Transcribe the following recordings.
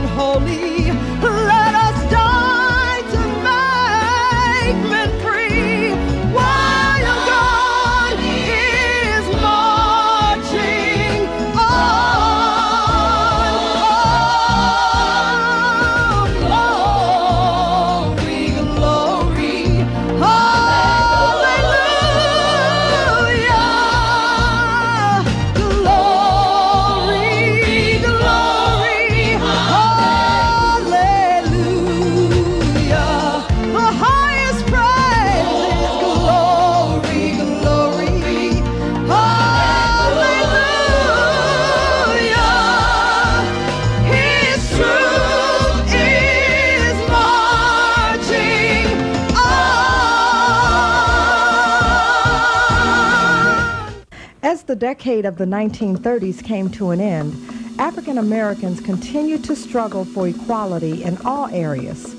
unholy. Let us die to make men free. While God is marching on. Glory, glory, hallelujah. Glory, glory, hallelujah. The highest praise is glory, glory, hallelujah. His truth is marching on. As the decade of the 1930s came to an end, African Americans continued to struggle for equality in all areas.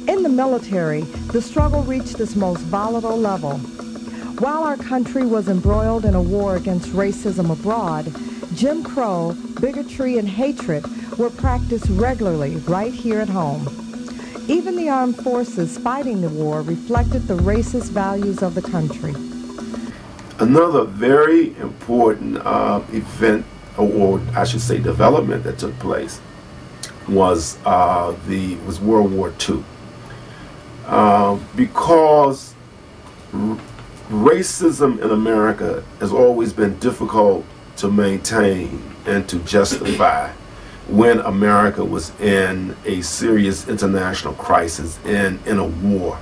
In the military, the struggle reached its most volatile level. While our country was embroiled in a war against racism abroad, Jim Crow, bigotry, and hatred were practiced regularly right here at home. Even the armed forces fighting the war reflected the racist values of the country. Another very important event, or I should say development, that took place was World War II. Because racism in America has always been difficult to maintain and to justify when America was in a serious international crisis and in a war,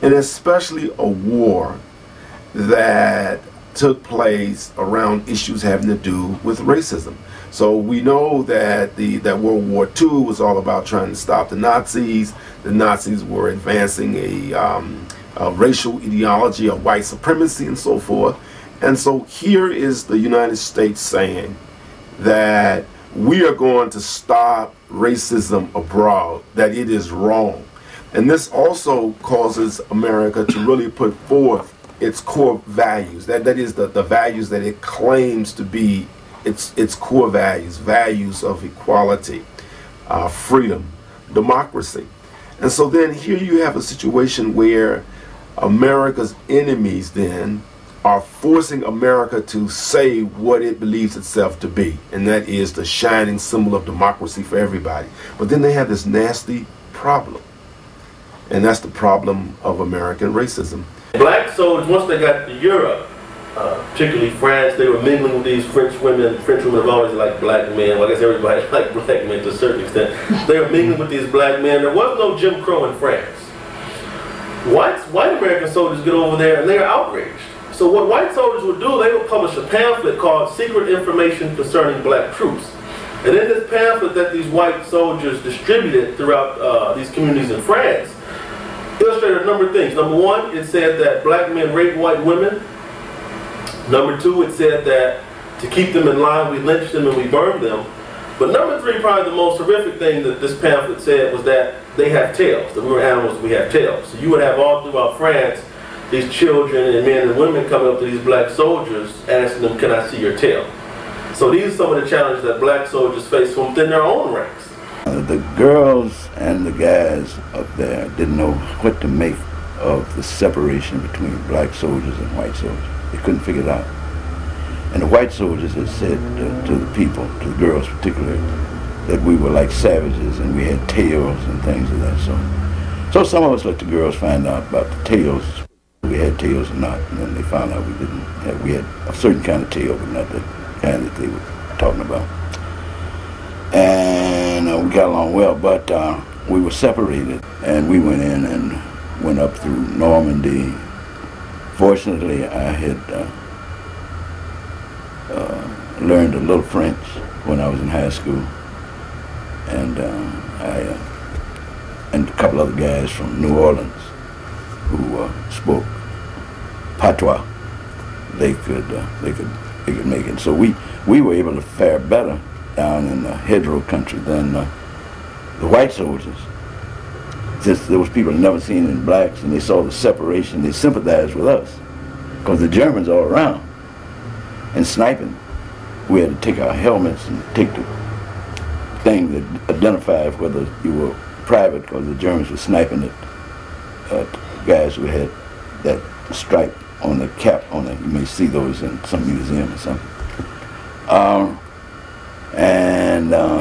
and especially a war that took place around issues having to do with racism. So we know that that World War II was all about trying to stop the Nazis. The Nazis were advancing a racial ideology of white supremacy and so forth. And so here is the United States saying that we are going to stop racism abroad, that it is wrong. And this also causes America to really put forth its core values. That is the values that it claims to be its core values, values of equality, freedom, democracy. And so then here you have a situation where America's enemies then are forcing America to say what it believes itself to be, and that is the shining symbol of democracy for everybody. But then they have this nasty problem, and that's the problem of American racism. Black soldiers, once they got to Europe, particularly France, they were mingling with these French women. French women have always liked black men. Well, I guess everybody liked black men to a certain extent. They were mingling with these black men. There was no Jim Crow in France. White American soldiers get over there and they are outraged. So what white soldiers would do, they would publish a pamphlet called Secret Information Concerning Black Troops. And in this pamphlet that these white soldiers distributed throughout these communities in France, illustrated a number of things. Number one, it said that black men rape white women. Number two, it said that to keep them in line, we lynch them and we burn them. But number three, probably the most horrific thing that this pamphlet said was that they have tails, that we were animals, we have tails. So you would have all throughout France these children and men and women coming up to these black soldiers asking them, can I see your tail? So these are some of the challenges that black soldiers face from within their own ranks. The girls and the guys up there didn't know what to make of the separation between black soldiers and white soldiers. They couldn't figure it out. And the white soldiers had said to the people, to the girls particularly, that we were like savages and we had tails and things of that sort. So some of us let the girls find out about the tails. We had tails or not, and then they found out we didn't have, we had a certain kind of tail, but not the kind that they were talking about. And we got along well, but we were separated, and we went in and went up through Normandy. Fortunately, I had learned a little French when I was in high school, and and a couple other guys from New Orleans who spoke patois. They could make it. So we were able to fare better down in the hedgerow country than the white soldiers. Since there was people never seen in blacks, and they saw the separation, they sympathized with us, because the Germans all around and sniping. We had to take our helmets and take the thing that identified whether you were private, because the Germans were sniping at guys who had that stripe on the cap on it. You may see those in some museum or something.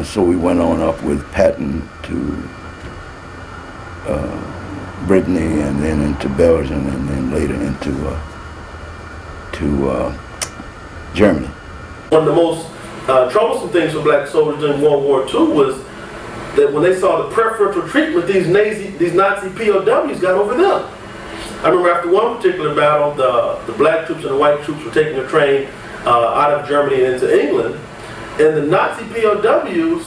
So we went on up with Patton to Brittany, and then into Belgium, and then later into Germany. One of the most troublesome things for black soldiers during World War II was that when they saw the preferential treatment these Nazi POWs got over them. I remember after one particular battle, the black troops and the white troops were taking a train out of Germany and into England, and the Nazi POWs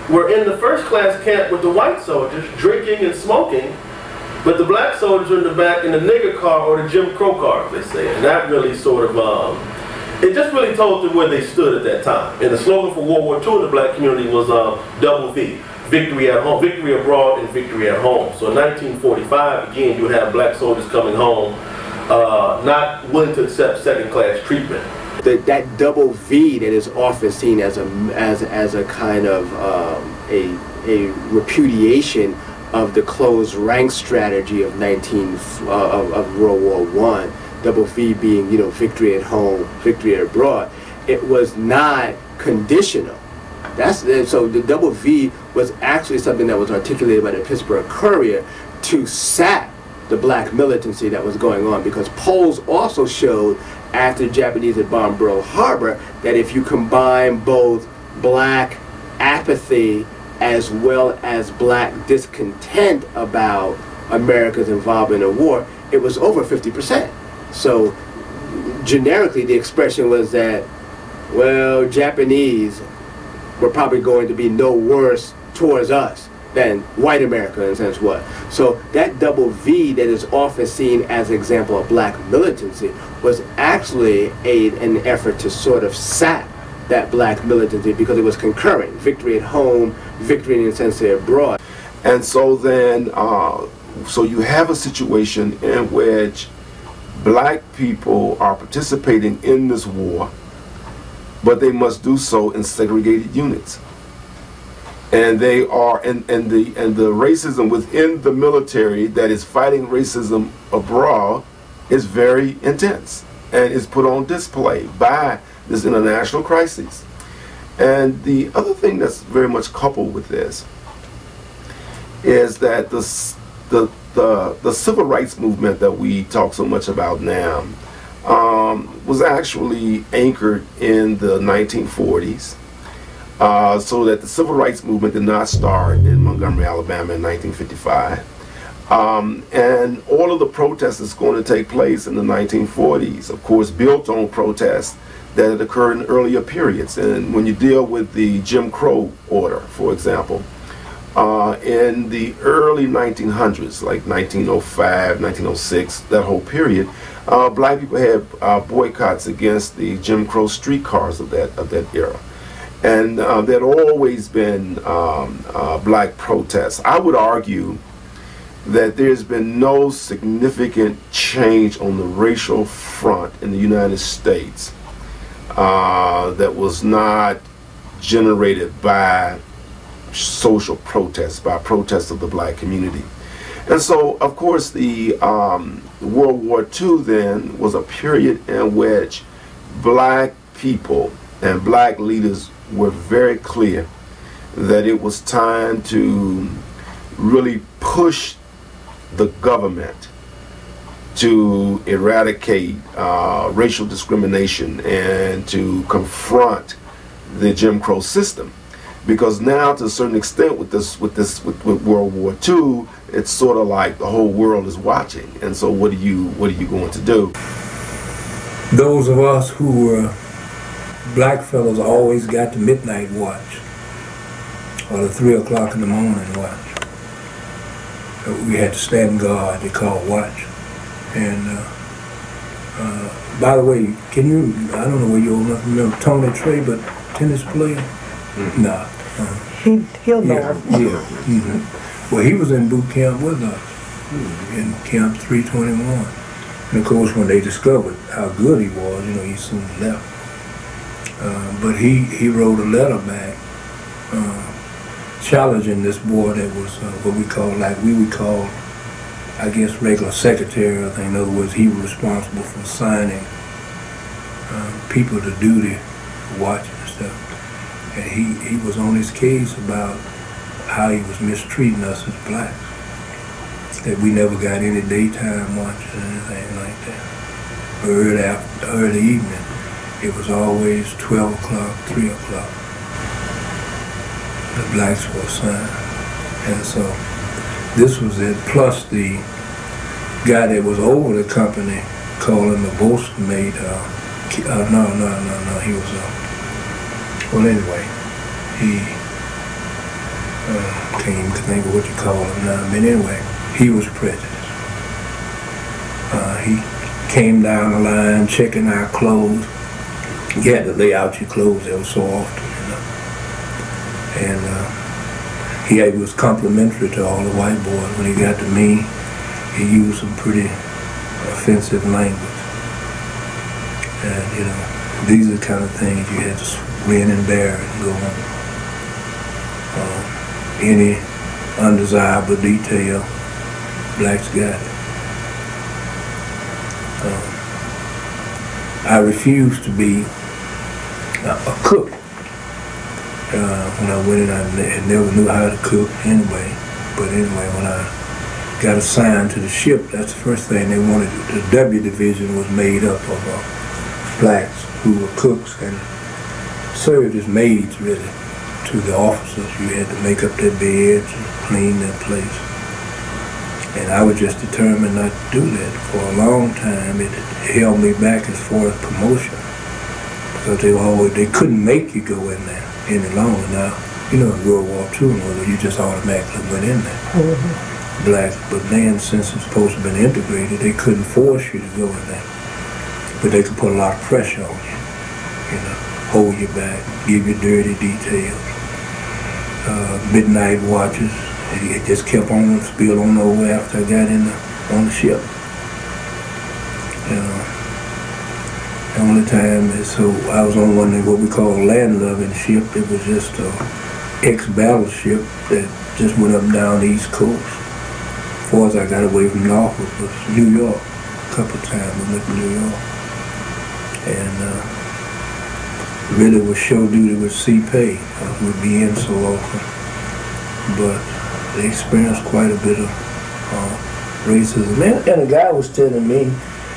were in the first class camp with the white soldiers, drinking and smoking, but the black soldiers were in the back in the nigger car or the Jim Crow car, as they say. And that really sort of, it just really told them where they stood at that time. And the slogan for World War II in the black community was double V. Victory at home, victory abroad, and victory at home. So in 1945, again, you have black soldiers coming home, not willing to accept second-class treatment. That double V that is often seen as a kind of a repudiation of the closed rank strategy of World War I. Double V being, victory at home, victory abroad. It was not conditional. So the double V was actually something that was articulated by the Pittsburgh Courier to sap the black militancy that was going on, because polls also showed after the Japanese had bombed Pearl Harbor that if you combine both black apathy as well as black discontent about America's involvement in the war, it was over 50%. So generically the expression was that, well, Japanese were probably going to be no worse towards us than white America in a sense was. So that double V that is often seen as an example of black militancy was actually an effort to sort of sap that black militancy, because it was concurrent. Victory at home, victory in a sense abroad. And so then, so you have a situation in which black people are participating in this war, but they must do so in segregated units. And they are, and the racism within the military that is fighting racism abroad is very intense and is put on display by this international crisis. And the other thing that's very much coupled with this is that the civil rights movement that we talk so much about now was actually anchored in the 1940s. So that the civil rights movement did not start in Montgomery, Alabama in 1955. And all of the protests that's going to take place in the 1940s, of course, built on protests that had occurred in earlier periods. And when you deal with the Jim Crow order, for example, in the early 1900s, like 1905, 1906, that whole period, black people had boycotts against the Jim Crow streetcars of that era. And there had always been black protests. I would argue that there's been no significant change on the racial front in the United States that was not generated by social protests, by protests of the black community. And so, of course, the World War II then was a period in which black people and black leaders were very clear that it was time to really push the government to eradicate racial discrimination and to confront the Jim Crow system. Because now, to a certain extent, with World War II, it's sort of like the whole world is watching. And so, what are you going to do? Those of us who were black fellows always got the midnight watch, or the 3 o'clock in the morning watch. We had to stand guard, they called watch. And by the way, can you, I don't know where you old enough to remember Tony Trey, but tennis player? Mm-hmm. Nah. He'll know. Yeah. Mm-hmm. Well, he was in boot camp with us, in Camp 321. And of course, when they discovered how good he was, he soon left. But he wrote a letter back challenging this boy that was what we call, like we would call, I guess, regular secretary. I think, in other words, he was responsible for assigning people to duty, watching and stuff. And he was on his case about how he was mistreating us as blacks. That we never got any daytime watches or anything like that. Early evening, it was always 12 o'clock, 3 o'clock. The blacks were assigned. And so this was it, plus the guy that was over the company called him the boastmate. No, he was, well anyway, he, can't even think of what you call him now, but anyway, he was prejudiced. He came down the line checking our clothes. You had to lay out your clothes every so often, you know. And he was complimentary to all the white boys. When he got to me, he used some pretty offensive language. And, you know, these are the kind of things you had to grin and bear and go on. Any undesirable detail, blacks got it. I refused to be a cook. When I went in, I never knew how to cook anyway. But anyway, when I got assigned to the ship, that's the first thing they wanted. The W division was made up of blacks who were cooks and served as maids, really, to the officers. You had to make up their beds and clean their place. And I was just determined not to do that. For a long time, it held me back as far as promotion. Because they couldn't make you go in there any longer. Now, you know, in World War II, you just automatically went in there. Mm-hmm. Blacks, but then since it's supposed to have been integrated, they couldn't force you to go in there. But they could put a lot of pressure on you know, hold you back, give you dirty details. Midnight watches. It just kept on spilling on over after I got on the ship. The only time so I was on one of what we call a land-loving ship. It was just an ex-battleship that just went up and down the East Coast. As far as I got away from Norfolk was New York. A couple of times we went to New York. And really was show duty with C-Pay. We'd be in so often. But they experienced quite a bit of racism. And the guy was telling me,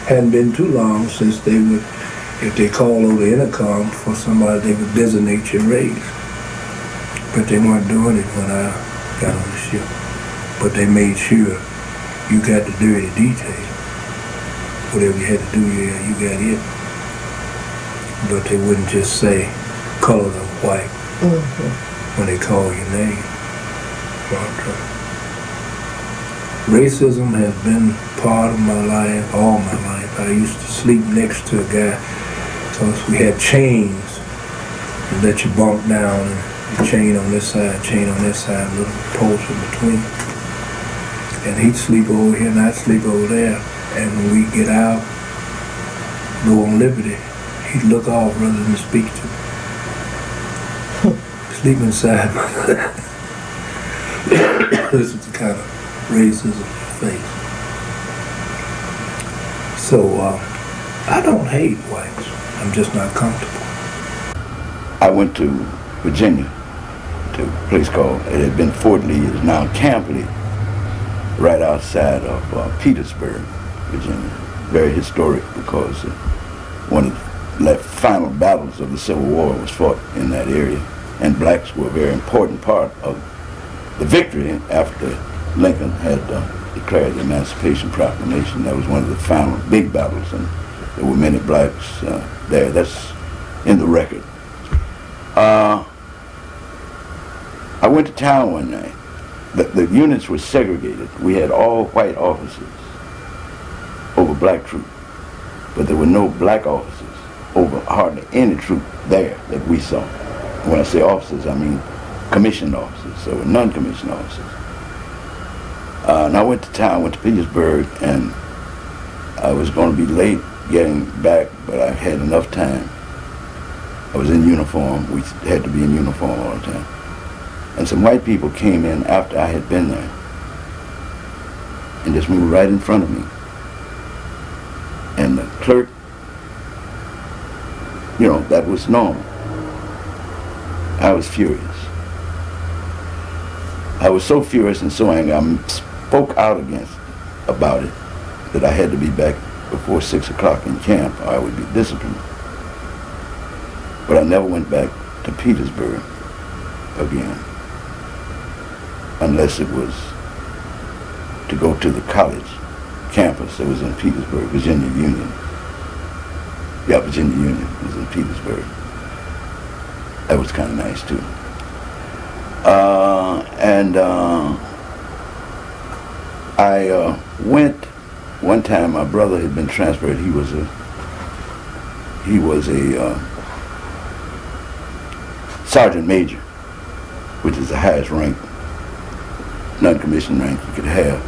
hadn't been too long since they would, if they called over the intercom for somebody, they would designate your race. But they weren't doing it when I got on the ship. But they made sure you got the dirty detail. Whatever you had to do, yeah, you got it. But they wouldn't just say colored or white when they call your name. Racism has been part of my life, all my life. I used to sleep next to a guy because we had chains that let you bump down, and the chain on this side, chain on this side, a little post in between. And he'd sleep over here and I'd sleep over there. And when we get out, go on liberty, he'd look off rather than speak to me. Sleep inside my This is the kind of racism I face. So I don't hate whites. I'm just not comfortable. I went to Virginia, to a place called, it had been Fort Lee, it's now Camp Lee, right outside of Petersburg, Virginia. Very historic because one of the final battles of the Civil War was fought in that area, and blacks were a very important part of the victory after Lincoln had declared the Emancipation Proclamation. That was one of the final big battles, and there were many blacks there. That's in the record. I went to town one night. The units were segregated. We had all white officers over black troops, but there were no black officers over hardly any troop there that we saw. When I say officers, I mean commissioned officers, so non-commissioned officers. And I went to town, went to Petersburg, and I was going to be late getting back, but I had enough time. I was in uniform. We had to be in uniform all the time. And some white people came in after I had been there and just moved right in front of me. And the clerk, you know, that was normal. I was furious. I was so furious and so angry, I spoke out about it, that I had to be back before 6 o'clock in camp or I would be disciplined. But I never went back to Petersburg again, unless it was to go to the college campus that was in Petersburg, Virginia Union. Yeah, Virginia Union was in Petersburg. That was kind of nice too. I went one time. My brother had been transferred. He was a sergeant major, which is the highest rank, non-commissioned rank you could have.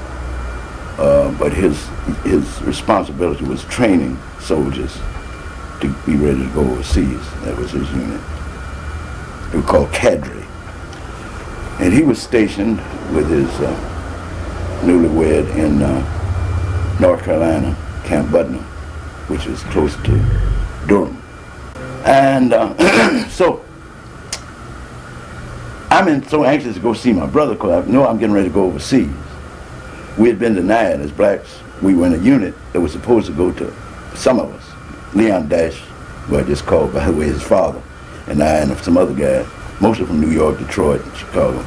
But his responsibility was training soldiers to be ready to go overseas. That was his unit. They were called cadre. And he was stationed with his newlywed in North Carolina, Camp Butner, which is close to Durham. And so I'm so anxious to go see my brother because I know I'm getting ready to go overseas. We had been denied as blacks. We were in a unit that was supposed to go to, some of us, Leon Dash, who I just called, by the way, his father, and I and some other guys, mostly from New York, Detroit, and Chicago,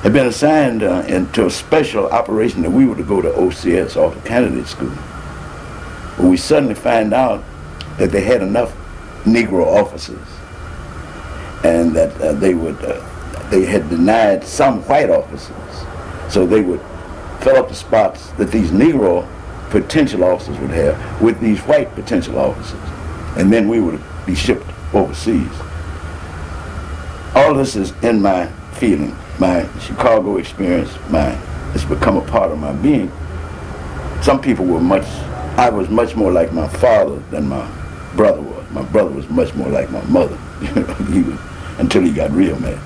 had been assigned into a special operation that we were to go to OCS, Officer Candidate School. But we suddenly find out that they had enough Negro officers and that they had denied some white officers. So they would fill up the spots that these Negro potential officers would have with these white potential officers. And then we would be shipped overseas. All this is in my feeling, my Chicago experience, it's become a part of my being. Some people were I was much more like my father than my brother was. My brother was much more like my mother, until he got real mad.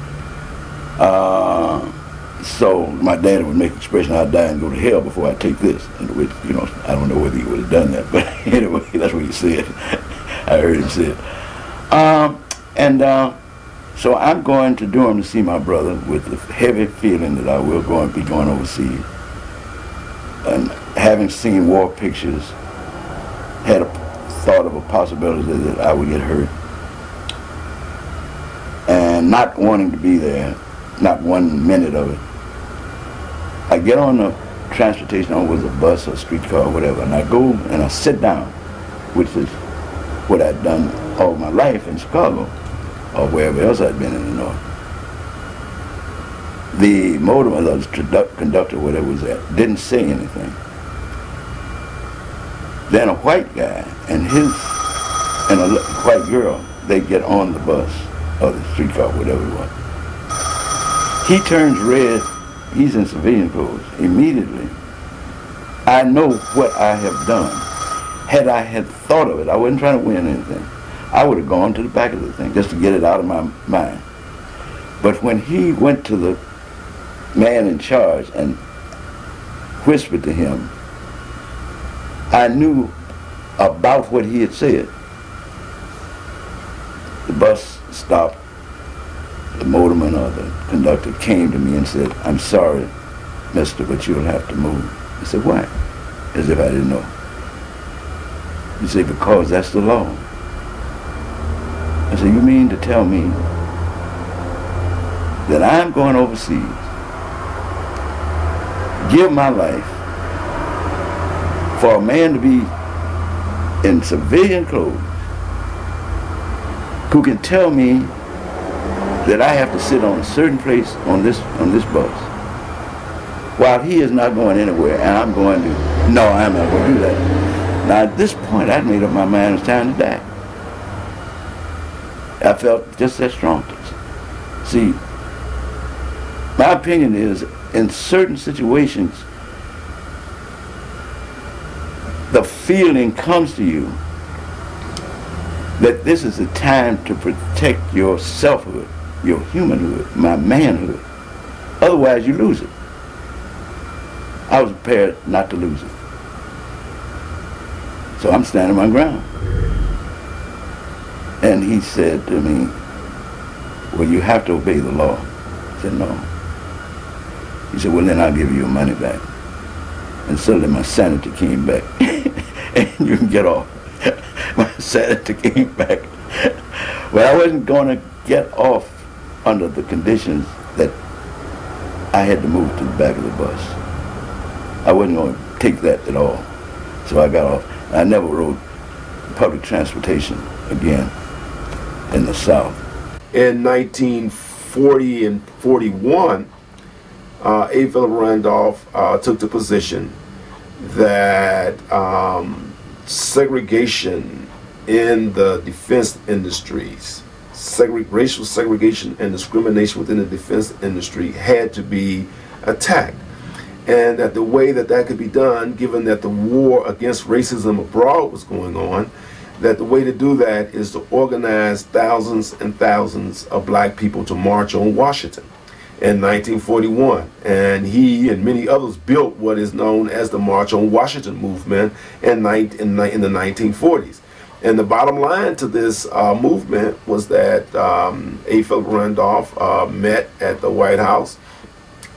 So my daddy would make the expression, I'd die and go to hell before I take this. And which, I don't know whether he would have done that, but anyway, that's what he said. I heard him say it. So I'm going to Durham to see my brother with the heavy feeling that I will be going overseas. And having seen war pictures, had a thought of a possibility that I would get hurt. And not wanting to be there, not 1 minute of it. I get on the transportation, or was a bus or streetcar or whatever, and I go and I sit down, which is what I'd done all my life in Chicago, or wherever else I'd been in the North. The motorman, the conductor, whatever was that, didn't say anything. Then a white guy and a white girl, they get on the bus, or the streetcar, whatever it was. He turns red, he's in civilian clothes. Immediately, I know what I have done. Had I had thought of it, I wasn't trying to win anything. I would have gone to the back of the thing just to get it out of my mind. But when he went to the man in charge and whispered to him, I knew about what he had said. The bus stopped. The motorman or the conductor came to me and said, I'm sorry, mister, but you'll have to move. I said, why? As if I didn't know. He said, because that's the law. I said, you mean to tell me that I'm going overseas, give my life for a man to be in civilian clothes who can tell me that I have to sit on a certain place on this bus while he is not going anywhere and I'm going to, no, I'm not going to do that. Now at this point I'd made up my mind it was time to die. I felt just that strong. See, my opinion is in certain situations the feeling comes to you that this is the time to protect your selfhood. your humanhood, my manhood. Otherwise, you lose it. I was prepared not to lose it. So I'm standing my ground. And he said to me, well, you have to obey the law. I said, no. He said, well, then I'll give you your money back. And suddenly my sanity came back. And you can get off. My sanity came back. But I wasn't going to get off under the conditions that I had to move to the back of the bus. I wasn't going to take that at all. So I got off. I never rode public transportation again in the South. In 1940 and 41, A. Philip Randolph took the position that segregation in the defense industries, racial segregation and discrimination within the defense industry had to be attacked. And that the way that that could be done, given that the war against racism abroad was going on, that the way to do that is to organize thousands and thousands of black people to march on Washington in 1941. And he and many others built what is known as the March on Washington movement in the 1940s. And the bottom line to this movement was that A. Philip Randolph met at the White House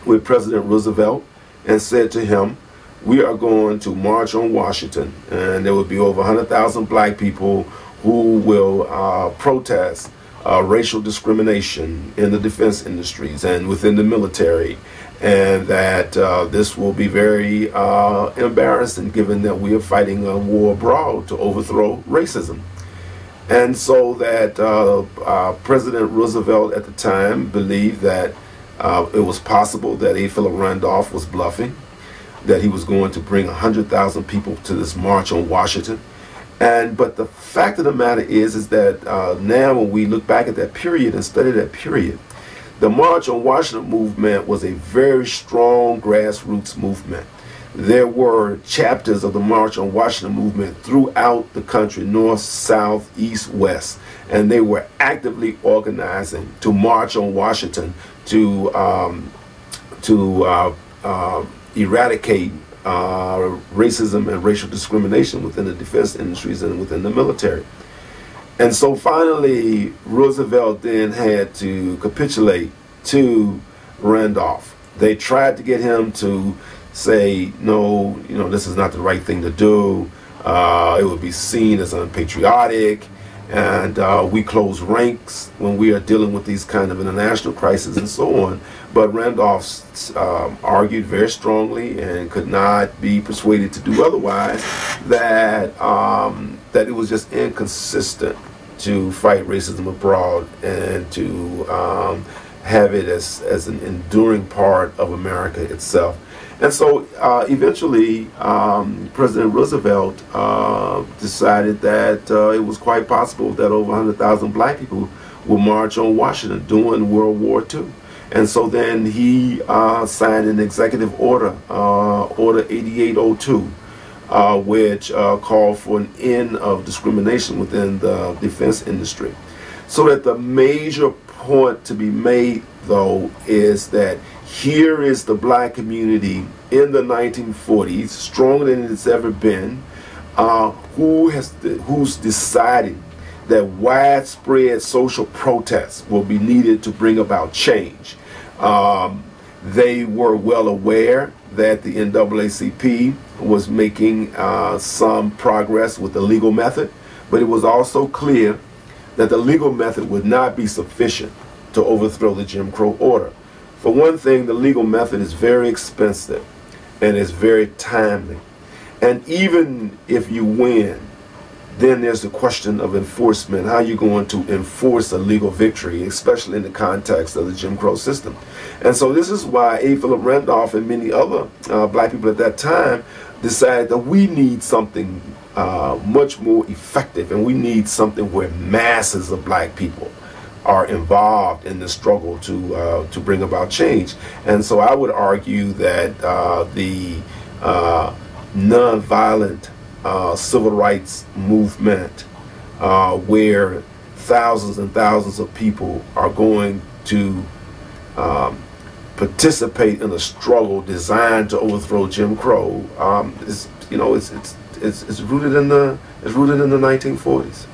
with President Roosevelt and said to him, we are going to march on Washington, and there will be over 100,000 black people who will protest racial discrimination in the defense industries and within the military, and that this will be very embarrassing given that we are fighting a war abroad to overthrow racism. And so that President Roosevelt at the time believed that it was possible that A. Philip Randolph was bluffing, that he was going to bring 100,000 people to this march on Washington. But the fact of the matter is that now when we look back at that period and study that period, the March on Washington movement was a very strong grassroots movement. There were chapters of the March on Washington movement throughout the country, north, south, east, west, and they were actively organizing to march on Washington to eradicate racism and racial discrimination within the defense industries and within the military. And so finally, Roosevelt then had to capitulate to Randolph. They tried to get him to say, no, this is not the right thing to do. It would be seen as unpatriotic, and we close ranks when we are dealing with these kind of international crises and so on. But Randolph argued very strongly and could not be persuaded to do otherwise, that that it was just inconsistent to fight racism abroad and to have it as an enduring part of America itself. And so eventually President Roosevelt decided that it was quite possible that over 100,000 black people would march on Washington during World War II. And so then he signed an executive order, Order 8802, which called for an end of discrimination within the defense industry. So that the major point to be made, though, is that here is the black community in the 1940s, stronger than it's ever been, who's decided that widespread social protests will be needed to bring about change. They were well aware that the NAACP was making some progress with the legal method, but it was also clear that the legal method would not be sufficient to overthrow the Jim Crow order. For one thing, the legal method is very expensive and it's very timely. And even if you win, then there's the question of enforcement. How are you going to enforce a legal victory, especially in the context of the Jim Crow system? And so this is why A. Philip Randolph and many other black people at that time decided that we need something much more effective, and we need something where masses of black people are involved in the struggle to bring about change. And so I would argue that the nonviolent civil rights movement, where thousands and thousands of people are going to participate in a struggle designed to overthrow Jim Crow. It's rooted in the 1940s.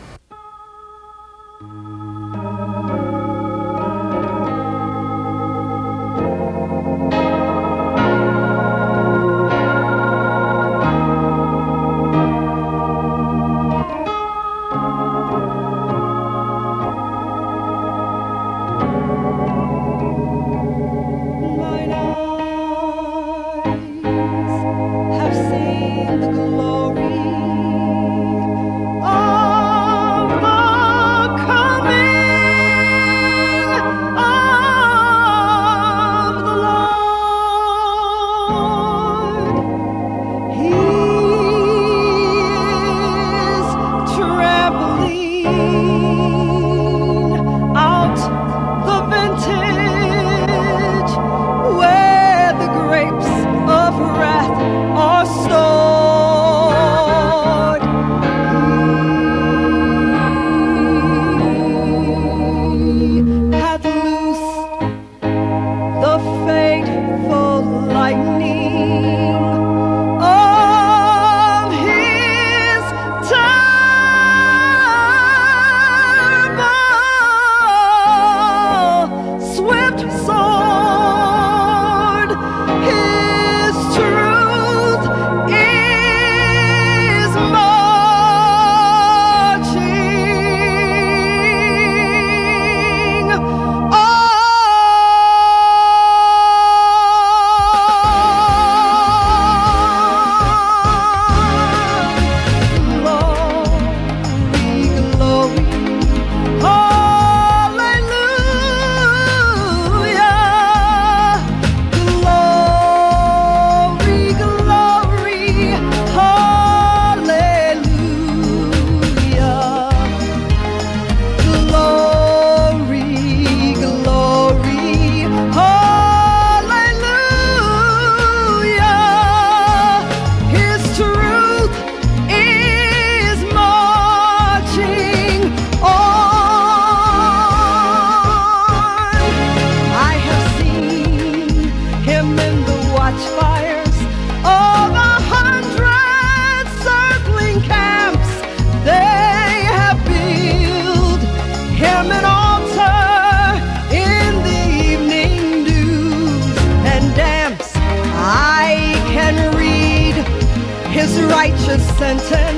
righteous sentence.